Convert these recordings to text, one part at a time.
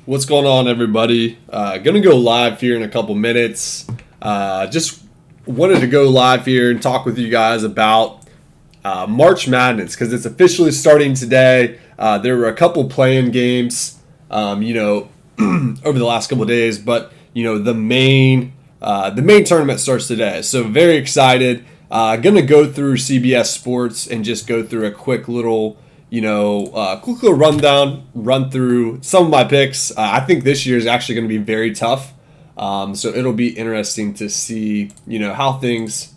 What's going on, everybody? Gonna go live here in a couple minutes. Just wanted to go live here and talk with you guys about March Madness because it's officially starting today. There were a couple play-in games, over the last couple of days, but the main tournament starts today. So very excited. Gonna go through CBS Sports and just go through a quick little run through some of my picks. I think this year is actually going to be very tough. So it'll be interesting to see, how things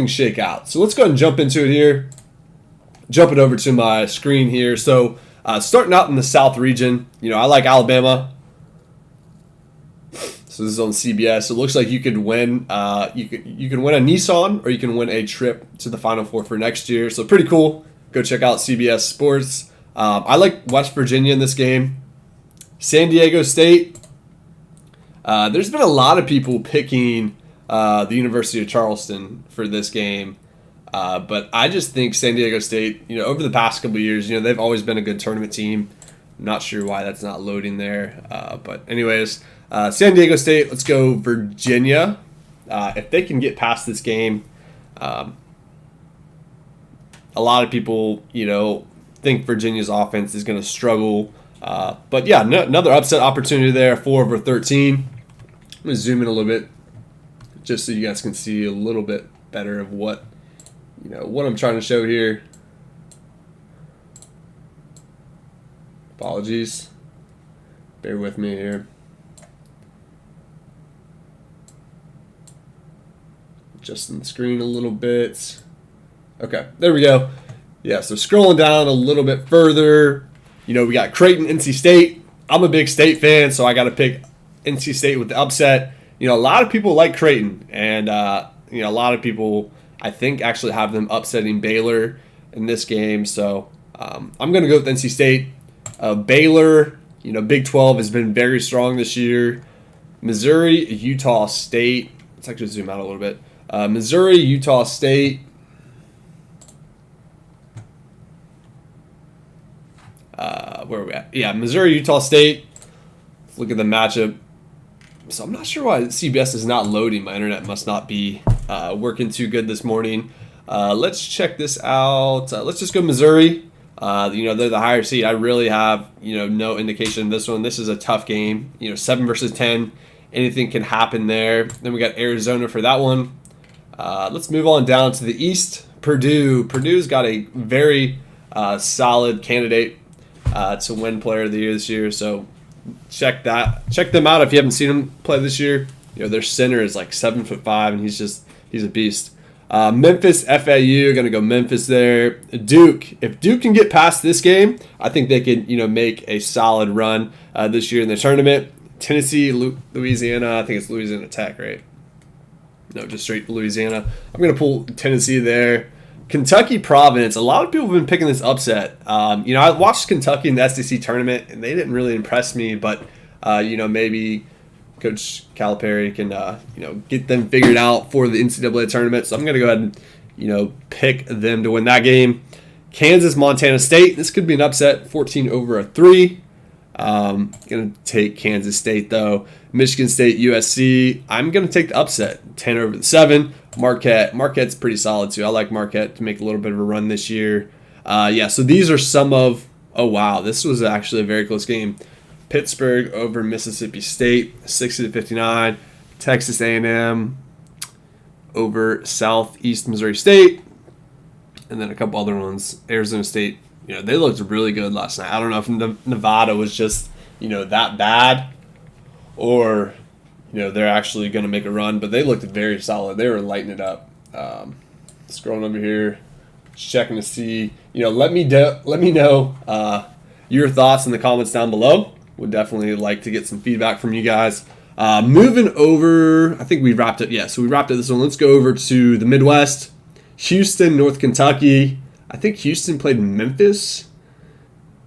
shake out. So let's go ahead and jump into it here. Jumping over to my screen here. So starting out in the South region, I like Alabama. So this is on CBS. It looks like you could win. You can win a Nissan, or you can win a trip to the Final Four for next year. So pretty cool. Go check out CBS Sports. I like West Virginia in this game. San Diego State. There's been a lot of people picking the University of Charleston for this game. But I just think San Diego State, over the past couple of years, they've always been a good tournament team. I'm not sure why that's not loading there. But anyways, San Diego State, let's go Virginia. If they can get past this game, a lot of people, think Virginia's offense is going to struggle. But yeah, another upset opportunity there, 4/13. I'm going to zoom in a little bit just so you guys can see a little bit better of what I'm trying to show here. Apologies. Bear with me here. Adjusting the screen a little bit. Okay, there we go. Yeah, so scrolling down a little bit further, we got Creighton, NC State. I'm a big State fan, so I got to pick NC State with the upset. A lot of people like Creighton, and a lot of people, I think, actually have them upsetting Baylor in this game. So I'm going to go with NC State. Baylor, Big 12 has been very strong this year. Missouri, Utah State. Let's actually zoom out a little bit. Missouri, Utah State. Where are we at? Yeah, Missouri, Utah State. Let's look at the matchup. So I'm not sure why CBS is not loading. My internet must not be working too good this morning. Let's check this out. Let's just go Missouri. They're the higher seed. I really have, no indication of this one. This is a tough game. 7 versus 10. Anything can happen there. Then we got Arizona for that one. Let's move on down to the East. Purdue. Purdue's got a very solid candidate to win Player of the Year this year. So check them out if you haven't seen them play this year. Their center is like 7'5", and he's a beast. Memphis, FAU, gonna go Memphis there. Duke. If Duke can get past this game, I think they could make a solid run this year in the tournament. Tennessee, Louisiana. I think it's Louisiana Tech, right? No, just straight Louisiana. I'm gonna pull Tennessee there. Kentucky, Providence. A lot of people have been picking this upset. I watched Kentucky in the SEC tournament, and they didn't really impress me. But maybe Coach Calipari can get them figured out for the NCAA tournament. So I'm gonna go ahead and pick them to win that game. Kansas, Montana State. This could be an upset. 14/3. Gonna take Kansas State though. Michigan State, USC. I'm gonna take the upset. 10/7. Marquette's pretty solid too. I like Marquette to make a little bit of a run this year. So these are some of. Oh wow, this was actually a very close game. Pittsburgh over Mississippi State, 60-59. Texas A&M over Southeast Missouri State, and then a couple other ones. Arizona State. They looked really good last night. I don't know if Nevada was just, that bad, or, they're actually going to make a run, but they looked very solid. They were lighting it up. Scrolling over here, checking to see, let me know your thoughts in the comments down below. Would definitely like to get some feedback from you guys. Moving over, I think we wrapped it. Yeah, so we wrapped up this one. Let's go over to the Midwest. Houston, North Kentucky. I think Houston played Memphis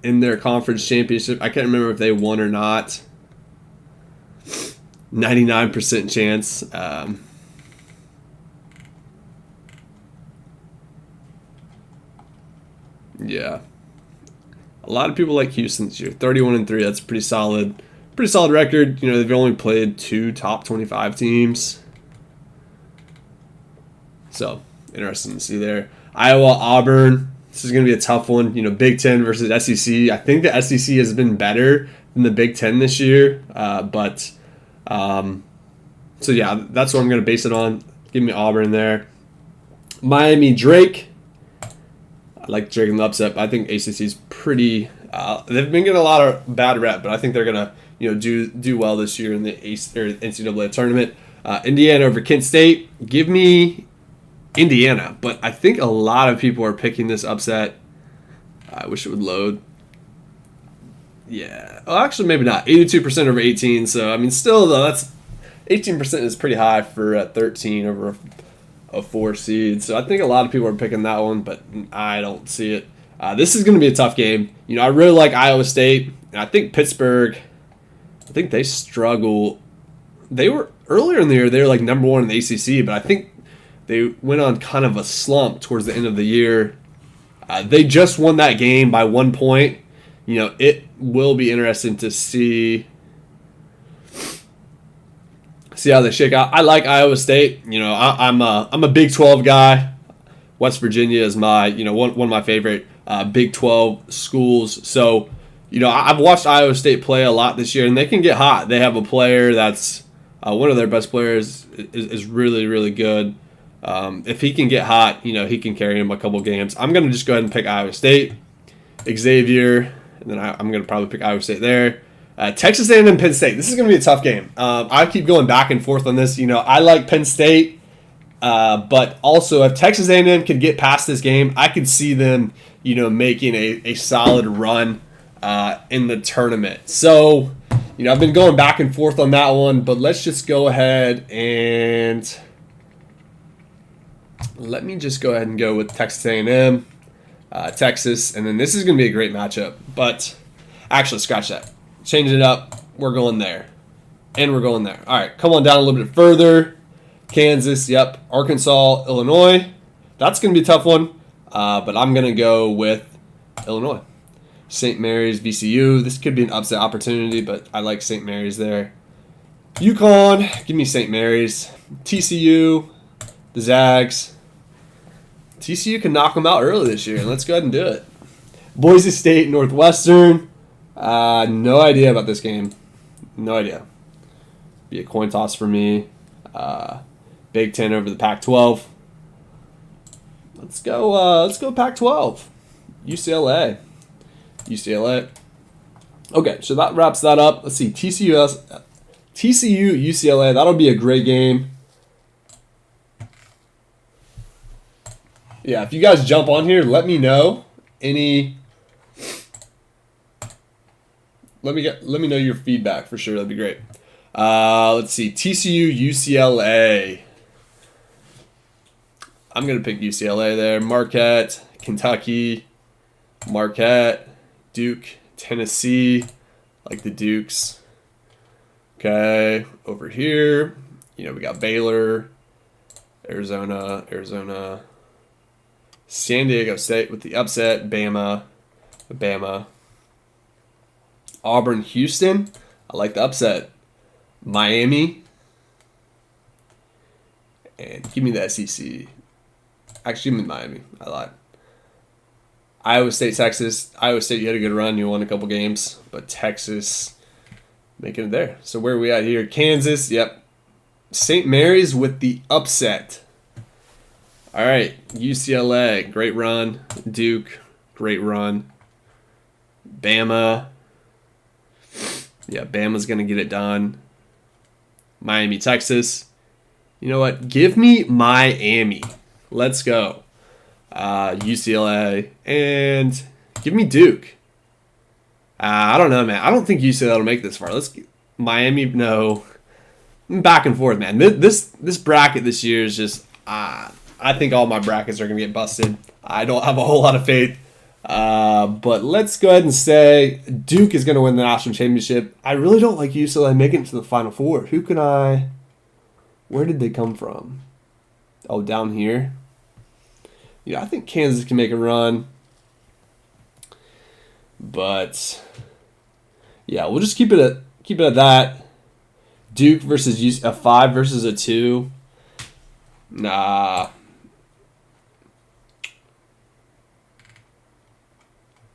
in their conference championship. I can't remember if they won or not. 99% chance. Yeah. A lot of people like Houston this year. 31-3, that's pretty solid. pretty solid record. You know, they've only played 2 top 25 teams. So, interesting to see there. Iowa, Auburn. This is going to be a tough one. You know, Big Ten versus SEC. I think the SEC has been better than the Big Ten this year. So, yeah, that's what I'm going to base it on. Give me Auburn there. Miami, Drake. I like Drake in the upset, but I think ACC's pretty. They've been getting a lot of bad rep, but I think they're gonna do well this year in the NCAA tournament. Indiana over Kent State. Give me Indiana, but I think a lot of people are picking this upset. I wish it would load. Yeah, well, actually maybe not. 82% over 18. So I mean, still though, that's 18% is pretty high for 13 over a 4 seed. So I think a lot of people are picking that one, but I don't see it. This is going to be a tough game. You know, I really like Iowa State, and I think Pittsburgh, I think they struggle. They were, earlier in the year, they were like number 1 in the ACC, but I think they went on kind of a slump towards the end of the year. They just won that game by 1 point. You know, it will be interesting to see how they shake out. I like Iowa State. You know, I'm a Big 12 guy. West Virginia is my, one of my favorite Big 12 schools. So, I've watched Iowa State play a lot this year, and they can get hot. They have a player that's one of their best players is really, really good. If he can get hot, he can carry him a couple games. I'm going to just go ahead and pick Iowa State. Xavier, and then I'm going to probably pick Iowa State there. Texas A&M, Penn State. This is going to be a tough game. I keep going back and forth on this. I like Penn State, but also if Texas A&M could get past this game, I could see them, making a solid run in the tournament. So, I've been going back and forth on that one, but let's just go ahead and let me just go ahead and go with Texas A&M, Texas, and then this is going to be a great matchup. But actually, scratch that. Change it up. We're going there. And we're going there. All right, come on down a little bit further. Kansas, yep. Arkansas, Illinois. That's going to be a tough one, but I'm going to go with Illinois. St. Mary's, VCU. This could be an upset opportunity, but I like St. Mary's there. UConn, give me St. Mary's. TCU, the Zags. TCU can knock them out early this year, and let's go ahead and do it. Boise State, Northwestern. No idea about this game. No idea. Be a coin toss for me. Big Ten over the Pac-12. Let's go Pac-12. UCLA. Okay, so that wraps that up. Let's see. TCU, UCLA. That'll be a great game. Yeah, if you guys jump on here, let me know Let me know your feedback for sure. That'd be great. Let's see. TCU, UCLA. I'm going to pick UCLA there. Marquette, Kentucky. Marquette, Duke, Tennessee. Like the Dukes. Okay. Over here, we got Baylor, Arizona. San Diego State with the upset. Bama. Auburn, Houston. I like the upset. Miami. And give me the SEC. Actually, give me Miami. I lied. Iowa State, Texas. Iowa State, you had a good run. You won a couple games. But Texas making it there. So where are we at here? Kansas. Yep. St. Mary's with the upset. All right. UCLA. Great run. Duke. Great run. Bama. Yeah, Bama's going to get it done. Miami, Texas. You know what? Give me Miami. Let's go. UCLA. And give me Duke. I don't know, man. I don't think UCLA will make this far. Miami, no. Back and forth, man. This bracket this year is just... I think all my brackets are going to get busted. I don't have a whole lot of faith. But let's go ahead and say Duke is going to win the national championship. I really don't like UCLA making it to the Final Four. Where did they come from? Oh, down here. I think Kansas can make a run. But yeah, we'll just keep it Keep it at that. Duke versus a 5 versus a 2. Nah.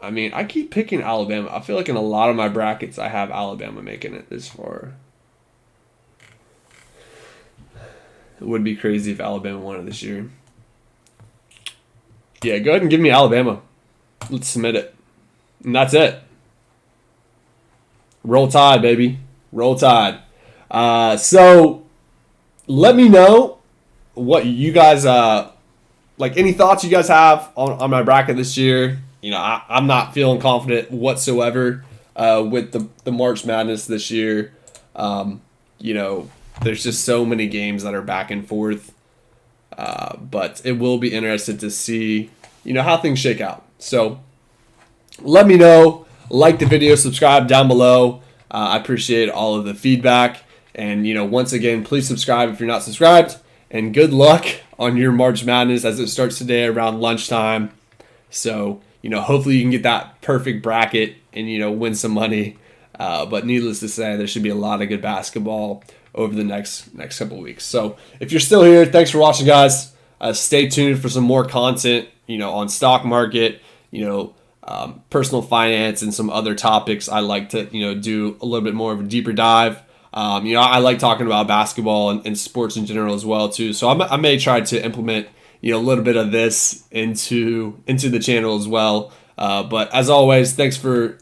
I mean, I keep picking Alabama. I feel like in a lot of my brackets, I have Alabama making it this far. It would be crazy if Alabama won it this year. Yeah, go ahead and give me Alabama. Let's submit it. And that's it. Roll Tide, baby. Roll Tide. So let me know what you guys, like any thoughts you guys have on my bracket this year. You know, I'm not feeling confident whatsoever with the March Madness this year. You know, there's just so many games that are back and forth. But it will be interesting to see, you know, how things shake out. So let me know. Like the video, subscribe down below. I appreciate all of the feedback. And, you know, once again, please subscribe if you're not subscribed. And good luck on your March Madness as it starts today around lunchtime. So, you know, hopefully you can get that perfect bracket and, you know, win some money. But needless to say, there should be a lot of good basketball over the next couple of weeks. So if you're still here, thanks for watching, guys. Stay tuned for some more content, you know, on stock market, you know, personal finance and some other topics. I like to, you know, do a little bit more of a deeper dive. You know, I like talking about basketball and sports in general as well too. So I may try to implement, you know, a little bit of this into the channel as well. But as always, thanks for